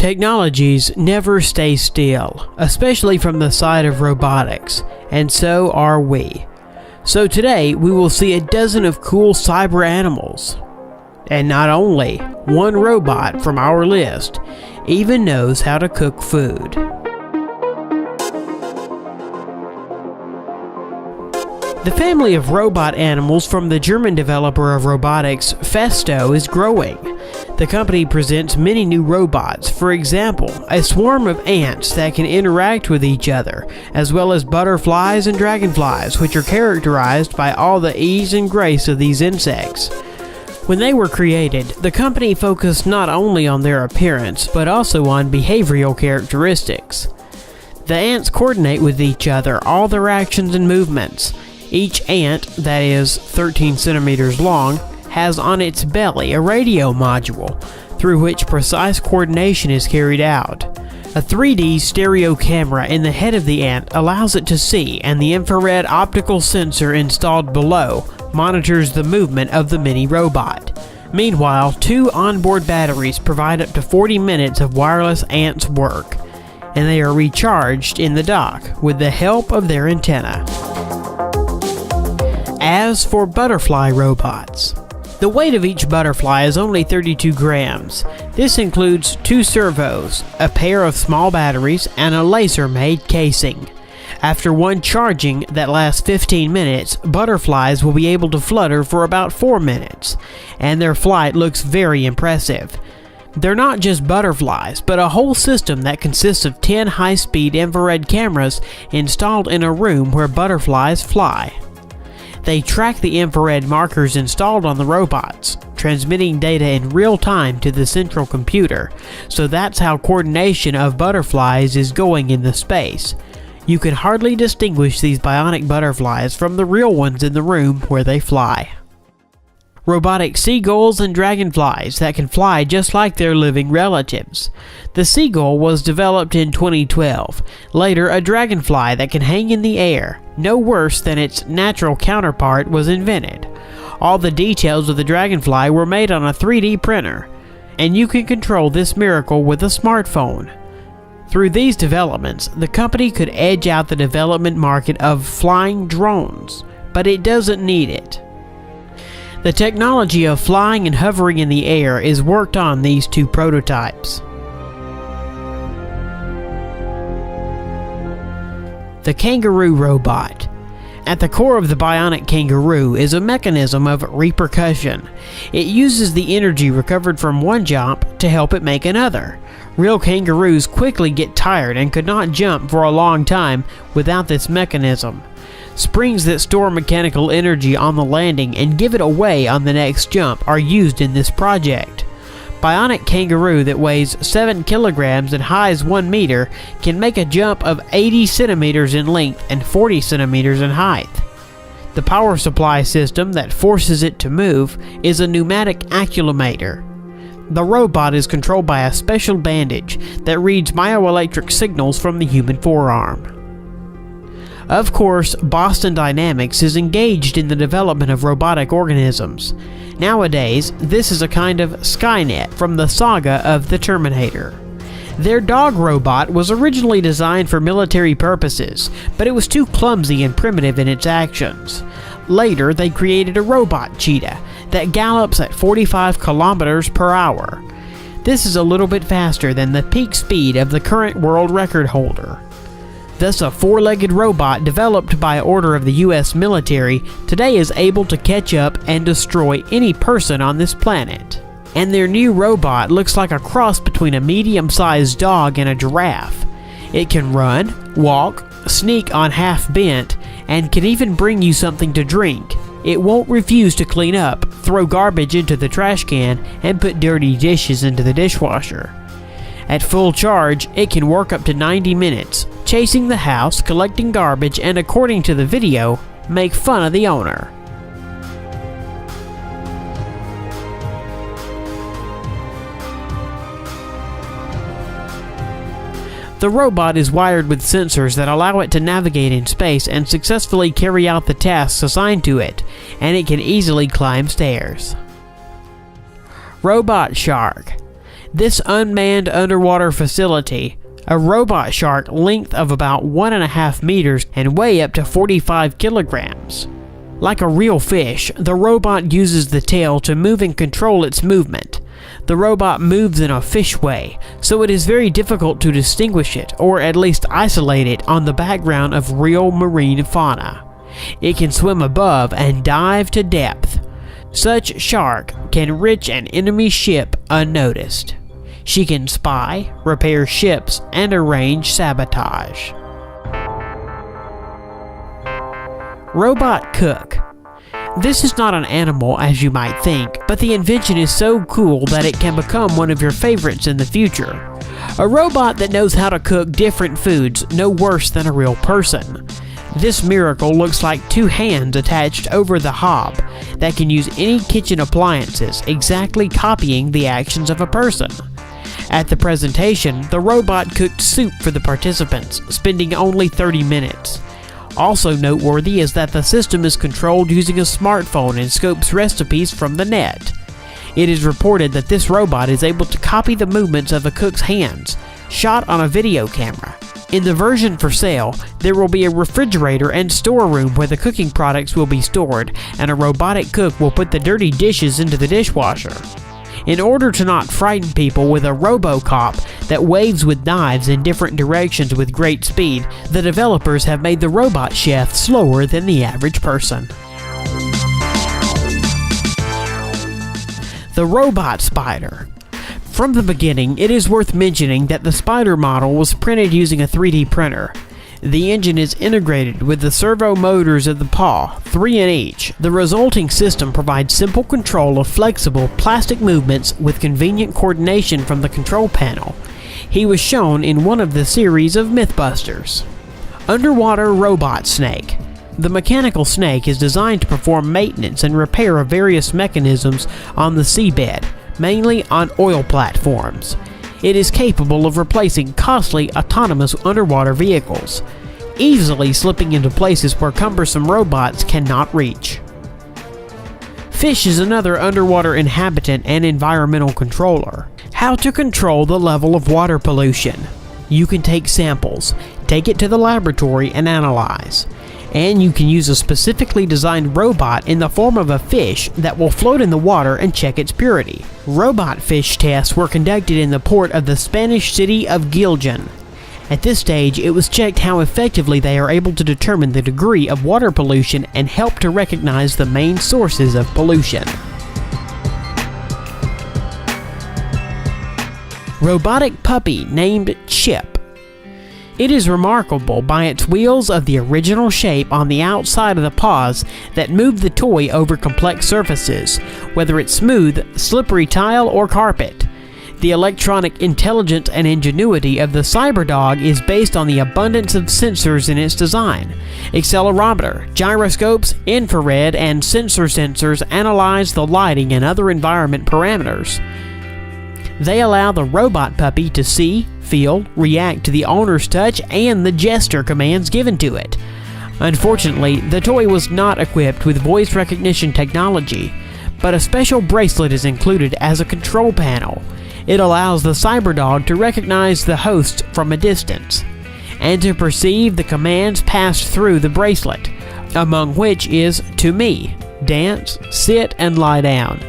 Technologies never stay still, especially from the side of robotics, and so are we. So today we will see a dozen of cool cyber animals. And not only, one robot from our list even knows how to cook food. The family of robot animals from the German developer of robotics, Festo, is growing. The company presents many new robots, for example, a swarm of ants that can interact with each other, as well as butterflies and dragonflies, which are characterized by all the ease and grace of these insects. When they were created, the company focused not only on their appearance, but also on behavioral characteristics. The ants coordinate with each other all their actions and movements. Each ant, that is 13 centimeters long, has on its belly a radio module through which precise coordination is carried out. A 3D stereo camera in the head of the ant allows it to see, and the infrared optical sensor installed below monitors the movement of the mini robot. Meanwhile, 2 onboard batteries provide up to 40 minutes of wireless ants work, and they are recharged in the dock with the help of their antenna. As for butterfly robots, the weight of each butterfly is only 32 grams. This includes 2 servos, a pair of small batteries, and a laser-made casing. After one charging that lasts 15 minutes, butterflies will be able to flutter for about 4 minutes, and their flight looks very impressive. They're not just butterflies, but a whole system that consists of 10 high-speed infrared cameras installed in a room where butterflies fly. They track the infrared markers installed on the robots, transmitting data in real time to the central computer, so that's how coordination of butterflies is going in the space. You can hardly distinguish these bionic butterflies from the real ones in the room where they fly. Robotic seagulls and dragonflies that can fly just like their living relatives. The seagull was developed in 2012. Later, a dragonfly that can hang in the air, no worse than its natural counterpart, was invented. All the details of the dragonfly were made on a 3D printer, and you can control this miracle with a smartphone. Through these developments, the company could edge out the development market of flying drones, but it doesn't need it. The technology of flying and hovering in the air is worked on these 2 prototypes. The kangaroo robot. At the core of the bionic kangaroo is a mechanism of repercussion. It uses the energy recovered from one jump to help it make another. Real kangaroos quickly get tired and could not jump for a long time without this mechanism. Springs that store mechanical energy on the landing and give it away on the next jump are used in this project. Bionic kangaroo that weighs 7 kilograms and highs 1 meter can make a jump of 80 centimeters in length and 40 centimeters in height. The power supply system that forces it to move is a pneumatic accumulator. The robot is controlled by a special bandage that reads myoelectric signals from the human forearm. Of course, Boston Dynamics is engaged in the development of robotic organisms. Nowadays, this is a kind of Skynet from the saga of the Terminator. Their dog robot was originally designed for military purposes, but it was too clumsy and primitive in its actions. Later, they created a robot cheetah that gallops at 45 kilometers per hour. This is a little bit faster than the peak speed of the current world record holder. Thus, a 4-legged robot developed by order of the US military today is able to catch up and destroy any person on this planet. And their new robot looks like a cross between a medium-sized dog and a giraffe. It can run, walk, sneak on half bent, and can even bring you something to drink. It won't refuse to clean up, throw garbage into the trash can, and put dirty dishes into the dishwasher. At full charge, it can work up to 90 minutes, chasing the house, collecting garbage, and according to the video, make fun of the owner. The robot is wired with sensors that allow it to navigate in space and successfully carry out the tasks assigned to it, and it can easily climb stairs. Robot Shark. This unmanned underwater facility, a robot shark length of about 1.5 meters and weigh up to 45 kilograms. Like a real fish, the robot uses the tail to move and control its movement. The robot moves in a fish way, so it is very difficult to distinguish it, or at least isolate it on the background of real marine fauna. It can swim above and dive to depth. Such shark can reach an enemy ship unnoticed. She can spy, repair ships, and arrange sabotage. Robot cook. This is not an animal as you might think, but the invention is so cool that it can become one of your favorites in the future. A robot that knows how to cook different foods no worse than a real person. This miracle looks like two hands attached over the hob that can use any kitchen appliances, exactly copying the actions of a person. At the presentation, the robot cooked soup for the participants, spending only 30 minutes. Also noteworthy is that the system is controlled using a smartphone and scopes recipes from the net. It is reported that this robot is able to copy the movements of a cook's hands, shot on a video camera. In the version for sale, there will be a refrigerator and storeroom where the cooking products will be stored, and a robotic cook will put the dirty dishes into the dishwasher. In order to not frighten people with a RoboCop that waves with knives in different directions with great speed, the developers have made the robot chef slower than the average person. The robot spider. From the beginning, it is worth mentioning that the spider model was printed using a 3D printer. The engine is integrated with the servo motors of the paw, 3 in each. The resulting system provides simple control of flexible plastic movements with convenient coordination from the control panel. He was shown in one of the series of Mythbusters. Underwater robot snake. The mechanical snake is designed to perform maintenance and repair of various mechanisms on the seabed, mainly on oil platforms. It is capable of replacing costly autonomous underwater vehicles, easily slipping into places where cumbersome robots cannot reach. Fish is another underwater inhabitant and environmental controller. How to control the level of water pollution. You can take samples, take it to the laboratory and analyze. And you can use a specifically designed robot in the form of a fish that will float in the water and check its purity. Robot fish tests were conducted in the port of the Spanish city of Giljan. At this stage, it was checked how effectively they are able to determine the degree of water pollution and help to recognize the main sources of pollution. Robotic puppy named Chip. It is remarkable by its wheels of the original shape on the outside of the paws that move the toy over complex surfaces, whether it's smooth, slippery tile, or carpet. The electronic intelligence and ingenuity of the CyberDog is based on the abundance of sensors in its design. Accelerometer, gyroscopes, infrared, and sensors analyze the lighting and other environment parameters. They allow the robot puppy to see, feel, react to the owner's touch and the gesture commands given to it. Unfortunately, the toy was not equipped with voice recognition technology, but a special bracelet is included as a control panel. It allows the CyberDog to recognize the host from a distance, and to perceive the commands passed through the bracelet, among which is to me, dance, sit, and lie down.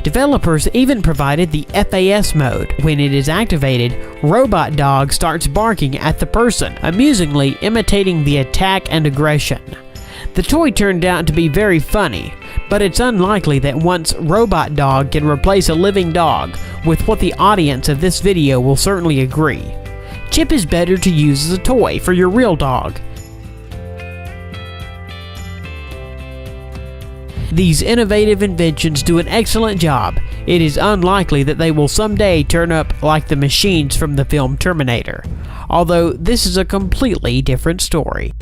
Developers even provided the FAS mode. When it is activated, Robot Dog starts barking at the person, amusingly imitating the attack and aggression. The toy turned out to be very funny, but it's unlikely that once Robot Dog can replace a living dog, with what the audience of this video will certainly agree. Chip is better to use as a toy for your real dog. These innovative inventions do an excellent job. It is unlikely that they will someday turn up like the machines from the film Terminator, although this is a completely different story.